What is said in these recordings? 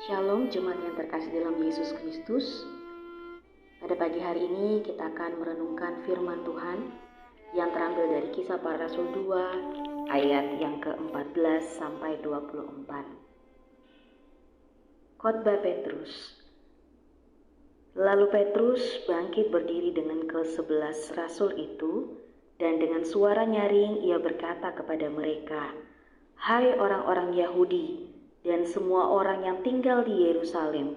Shalom jemaat yang terkasih dalam Yesus Kristus. Pada pagi hari ini kita akan merenungkan firman Tuhan yang terambil dari Kisah Para Rasul 2 ayat yang ke-14 sampai 24. Khotbah Petrus. Lalu Petrus bangkit berdiri dengan ke-11 rasul itu, dan dengan suara nyaring ia berkata kepada mereka, "Hai orang-orang Yahudi dan semua orang yang tinggal di Yerusalem,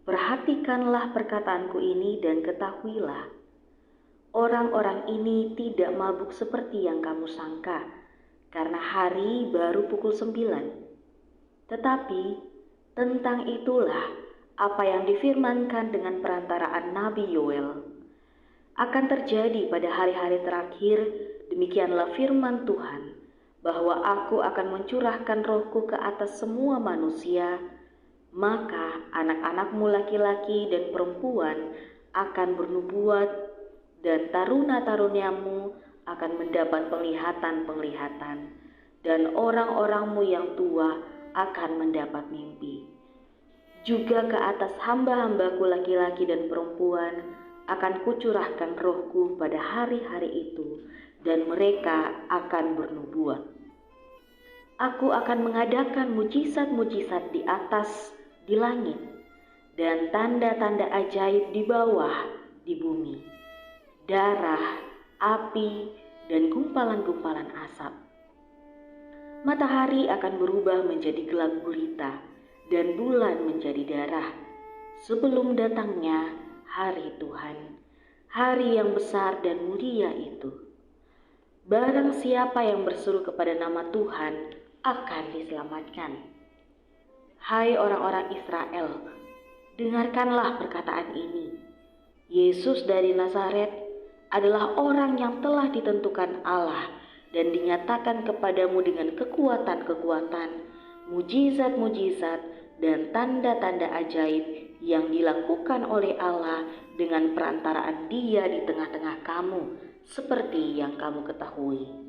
perhatikanlah perkataanku ini dan ketahuilah, orang-orang ini tidak mabuk seperti yang kamu sangka, karena hari baru pukul 9. Tetapi tentang itulah apa yang difirmankan dengan perantaraan Nabi Yoel. Akan terjadi pada hari-hari terakhir, demikianlah firman Tuhan, bahwa aku akan mencurahkan rohku ke atas semua manusia, maka anak-anakmu laki-laki dan perempuan akan bernubuat, dan taruna-taruniamu akan mendapat penglihatan-penglihatan, dan orang-orangmu yang tua akan mendapat mimpi. Juga ke atas hamba-hambaku laki-laki dan perempuan akan kucurahkan rohku pada hari-hari itu, dan mereka akan bernubuat. Aku akan mengadakan mujizat-mujizat di atas, di langit, dan tanda-tanda ajaib di bawah, di bumi, darah, api, dan gumpalan-gumpalan asap. Matahari akan berubah menjadi gelap gulita, dan bulan menjadi darah, sebelum datangnya hari Tuhan, hari yang besar dan mulia itu. Barang siapa yang berseru kepada nama Tuhan akan diselamatkan. Hai orang-orang Israel, dengarkanlah perkataan ini. Yesus dari Nazaret adalah orang yang telah ditentukan Allah dan dinyatakan kepadamu dengan kekuatan-kekuatan, mujizat-mujizat, dan tanda-tanda ajaib yang dilakukan oleh Allah dengan perantaraan Dia di tengah-tengah kamu, seperti yang kamu ketahui.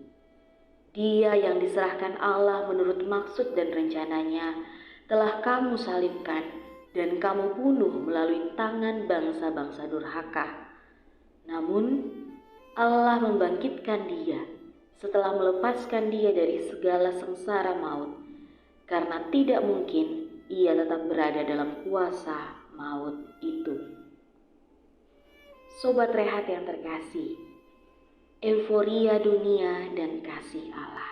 Dia yang diserahkan Allah menurut maksud dan rencananya telah kamu salibkan dan kamu bunuh melalui tangan bangsa-bangsa durhaka. Namun Allah membangkitkan Dia setelah melepaskan Dia dari segala sengsara maut, karena tidak mungkin Ia tetap berada dalam kuasa maut itu. Sobat Rehat yang terkasih, euforia dunia dan kasih Allah.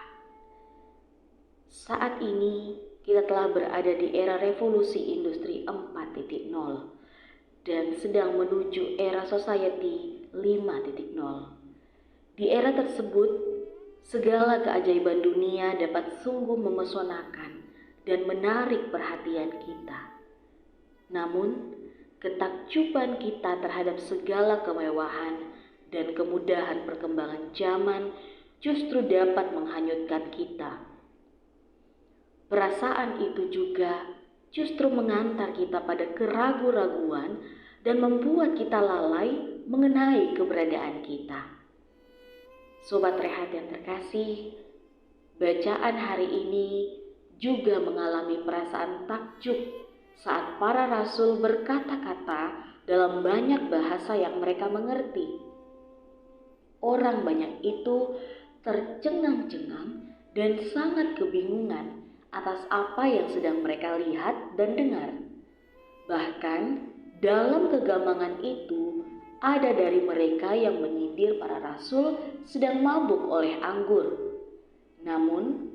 Saat ini kita telah berada di era revolusi industri 4.0 dan sedang menuju era society 5.0. Di era tersebut, segala keajaiban dunia dapat sungguh memesonakan dan menarik perhatian kita. Namun, ketakjuban kita terhadap segala kemewahan dan kemudahan perkembangan zaman justru dapat menghanyutkan kita. Perasaan itu juga justru mengantar kita pada keraguan-raguan dan membuat kita lalai mengenai keberadaan kita. Sobat Rehat yang terkasih, bacaan hari ini juga mengalami perasaan takjub saat para rasul berkata-kata dalam banyak bahasa yang mereka mengerti. Orang banyak itu tercengang-cengang dan sangat kebingungan atas apa yang sedang mereka lihat dan dengar. Bahkan dalam kegambangan itu ada dari mereka yang menyindir para rasul sedang mabuk oleh anggur. Namun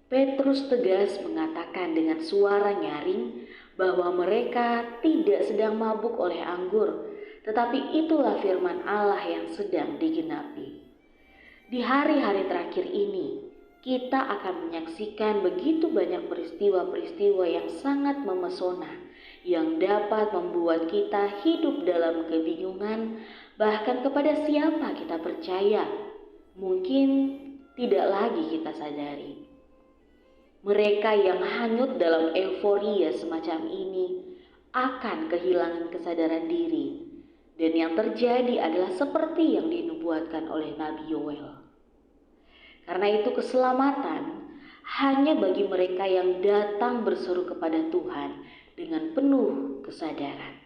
Petrus tegas mengatakan dengan suara nyaring bahwa mereka tidak sedang mabuk oleh anggur, tetapi itulah firman Allah yang sedang digenapi. Di hari-hari terakhir ini, kita akan menyaksikan begitu banyak peristiwa-peristiwa yang sangat memesona, yang dapat membuat kita hidup dalam kebingungan, bahkan kepada siapa kita percaya, mungkin tidak lagi kita sadari. Mereka yang hanyut dalam euforia semacam ini akan kehilangan kesadaran diri, dan yang terjadi adalah seperti yang dinubuatkan oleh Nabi Yoel. Karena itu keselamatan hanya bagi mereka yang datang berseru kepada Tuhan dengan penuh kesadaran.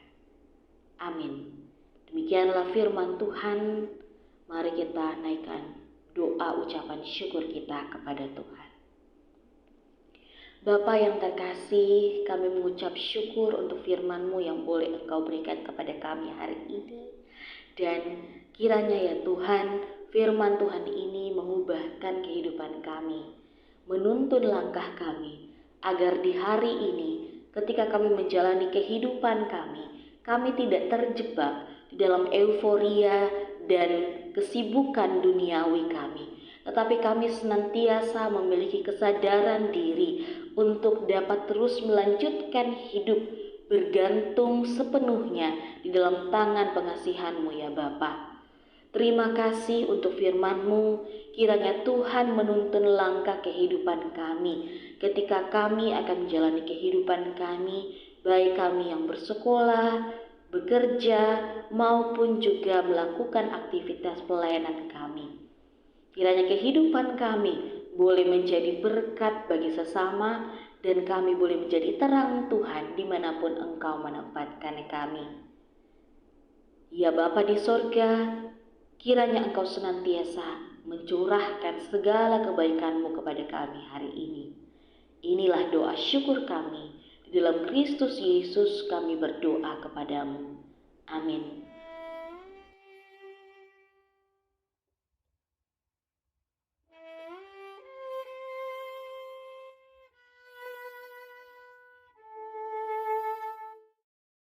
Amin. Demikianlah firman Tuhan. Mari kita naikkan doa ucapan syukur kita kepada Tuhan. Bapa yang terkasih, kami mengucap syukur untuk firman-Mu yang boleh Engkau berikan kepada kami hari ini. Dan kiranya ya Tuhan, firman Tuhan ini mengubahkan kehidupan kami, menuntun langkah kami, agar di hari ini ketika kami menjalani kehidupan kami tidak terjebak di dalam euforia dan kesibukan duniawi kami. Tetapi kami senantiasa memiliki kesadaran diri untuk dapat terus melanjutkan hidup bergantung sepenuhnya di dalam tangan pengasihan-Mu ya Bapa. Terima kasih untuk firman-Mu. Kiranya Tuhan menuntun langkah kehidupan kami ketika kami akan menjalani kehidupan kami, baik kami yang bersekolah, bekerja, maupun juga melakukan aktivitas pelayanan kami. Kiranya kehidupan kami boleh menjadi berkat bagi sesama dan kami boleh menjadi terang Tuhan dimanapun Engkau menempatkan kami. Ya Bapa di sorga, kiranya Engkau senantiasa mencurahkan segala kebaikan-Mu kepada kami hari ini. Inilah doa syukur kami. Di dalam Kristus Yesus kami berdoa kepadamu. Amin.